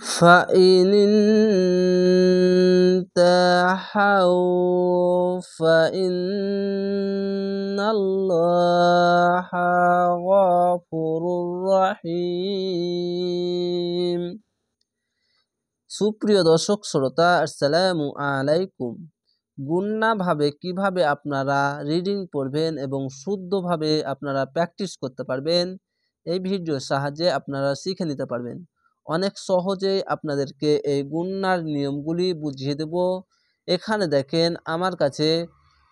فإن انتهوا فإن الله غفور رحيم। সুপ্রিয় দর্শক শ্রোতা, আসসালামু আলাইকুম। গুণনাভাবে কিভাবে আপনারা রিডিং পড়বেন এবং শুদ্ধভাবে আপনারা প্র্যাকটিস করতে পারবেন, এই ভিডিওর সাহায্যে আপনারা শিখে নিতে পারবেন। অনেক সহজেই আপনাদেরকে এই গুণনার নিয়মগুলি বুঝিয়ে দেব। এখানে দেখেন আমার কাছে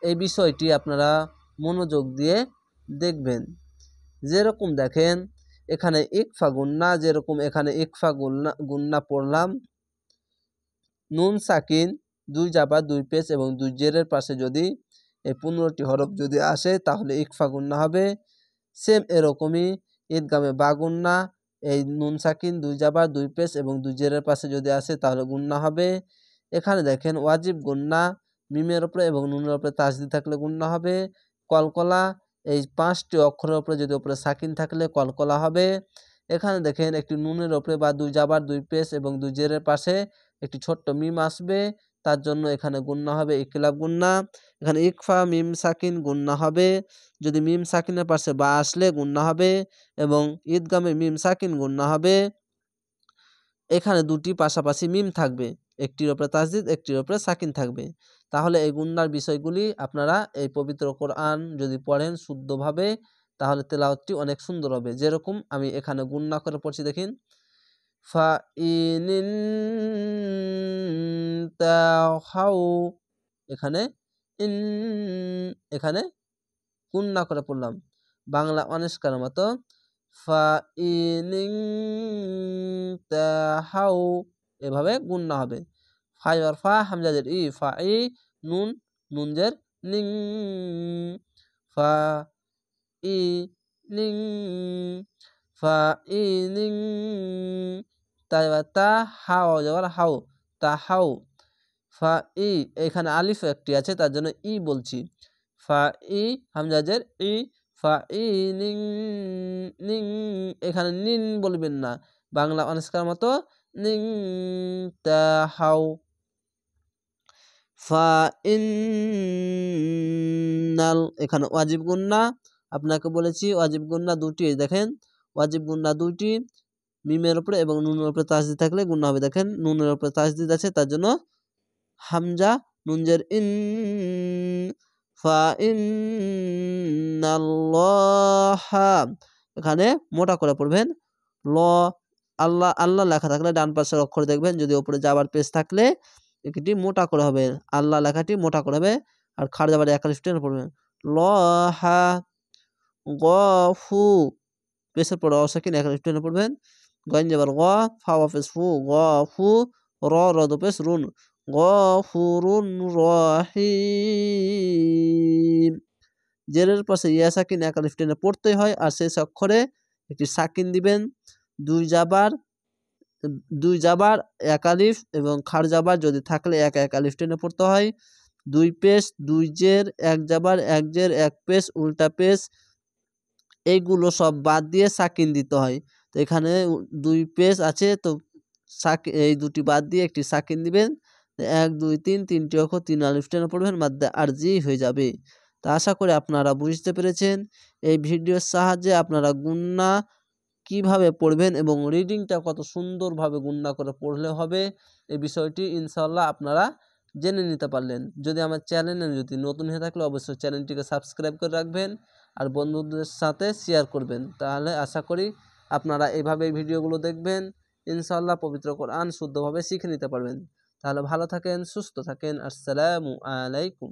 এই বিষয়টি আপনারা মনোযোগ দিয়ে দেখবেন। যেরকম দেখেন এখানে ইকফা গুণনা, যেরকম এখানে ইকফা গুণনা পড়লাম, নুন সাকিন, 2 জাবা 2 পেশ এবং 2 জেরের পাশে যদি এই 15টি হরফ যদি আসে তাহলে ইকফা গুণনা হবে। সেম এরকমই ঈদগামে বা গুণনা, এই নুন সাকিন 2 জাবা 2 পেশ এবং 2 জেরের পাশে যদি আসে তাহলে গুণনা হবে। এখানে দেখেন ওয়াজিব গুণনা, মিমের উপরে এবং নুনের উপরে তাসদিদ থাকলে গুণনা হবে। কলকলা, এই 5টি অক্ষরের উপরে যদি উপরে সাকিন থাকলে কলকলা হবে। এখানে দেখেন একটি নুনের উপরে বা 2 জাবার 2 পেশ এবং 2 জেরের পাশে একটি ছোট্ট মিম আসবে, তার জন্য এখানে গুণনা হবে ইকলাব গুণনা। এখানে ইকফা মিম সাকিন গুণনা হবে, যদি মিম সাকিনের পাশে বা আসলে গুণনা হবে, এবং ঈদগামে মিম সাকিন গুণনা হবে। এখানে দুটি পাশাপাশি মিম থাকবে, একটির উপরে তাসদিদ একটির উপরে সাকিন থাকবে। তাহলে এই গুণনার বিষয়গুলি আপনারা এই পবিত্র কোরআন যদি পড়েন শুদ্ধভাবে তাহলে তেলাওয়াতটি অনেক সুন্দর হবে। যেরকম আমি এখানে গুণনা করে পড়ছি দেখেন, فإن انتهوا, এখানে এখানে গুণনা করে পড়লাম, বাংলা অনিষ্কার মতো فإن انتهوا, এভাবে গুণনা হবে। ফাইবার ফা হামজাদের ই, ফা ই, নুন নুনজের নিং, ফা ই নিং, ফা ই নিং, তা হাও যাওয়ার হাও, তা হাও, ফা ই, এখানে আলিফ একটি আছে তার জন্য ই বলছি, ফা ই হামজাজের ই, ফা ই নিং নিং, এখানে নিন বলবেন না, বাংলা অনিষ্কার মতো নিং তা হাও। ফা ইন্নাল, এখানে ওয়াজিব গুণনা, আপনাকে বলেছি ওয়াজিব গুণনা দুটি, দেখেন ওয়াজিব গুণনা দুটি, মিমের উপরে এবং নুনের উপরে তাসদিদ থাকলে গুণনা হবে। দেখেন নুনের উপরে তাসদিদ আছে তার জন্য হামজা নুনজের ইন, ফা ইন্নাল্লাহা, এখানে মোটা করে পড়বেন ল, আল্লাহ আল্লাহ লেখা থাকলে ডান পাশের অক্ষর দেখবেন, যদি উপরে যাবার পেজ থাকলে এটি মোটা করে হবে, আল্লাহ লেখাটি মোটা করে হবে, আর খাড় যাবার এক আলিফ টেনে পড়বেন। লহা, গফু, পেশের পরে অসাকিন এক আলিফ টেনে পড়বেন, গইন যাবার গ, ফা ওয়াফেস ফু, গফু, র রদ পেশ রুন, গফুরুন রহিম। জেরের পাশে ইয়া সাকিন এক আলিফ টেনে পড়তে হয়, আর শেষ অক্ষরে একটি সাকিন দিবেন, 2 জাবার এক আলিফ এবং খাড় জাবার যদি থাকলে এক এক আলিফ টেনে পড়তে হয়। 2 পেশ 2 জের 1 জাবার 1 জের 1 পেশ উল্টা পেশ, এইগুলো সব বাদ দিয়ে সাকিন দিতে হয়। তো এখানে 2 পেশ আছে, তো এই দুটি বাদ দিয়ে একটি সাকিন দিবেন, 1 2 3 তিনটি অক্ষর 3 আলিফ টেনে পড়বেন, মাদ্দে আরজি হয়ে যাবে। তো আশা করি আপনারা বুঝতে পেরেছেন। এই ভিডিওর সাহায্যে আপনারা গুণনা কিভাবে পড়বেন এবং রিডিংটা কত সুন্দরভাবে গুণনা করে পড়লে হবে, এই বিষয়টি ইনশাআল্লাহ আপনারা জেনে নিতে পারলেন। যদি আমার চ্যানেলে যদি নতুন হয়ে থাকলে অবশ্যই চ্যানেলটিকে সাবস্ক্রাইব করে রাখবেন আর বন্ধুদের সাথে শেয়ার করবেন। তাহলে আশা করি আপনারা এভাবে ভিডিওগুলো দেখবেন, ইনশাআল্লাহ পবিত্র কোরআন শুদ্ধভাবে শিখে নিতে পারবেন। তাহলে ভালো থাকেন, সুস্থ থাকেন, আসসালামু আলাইকুম।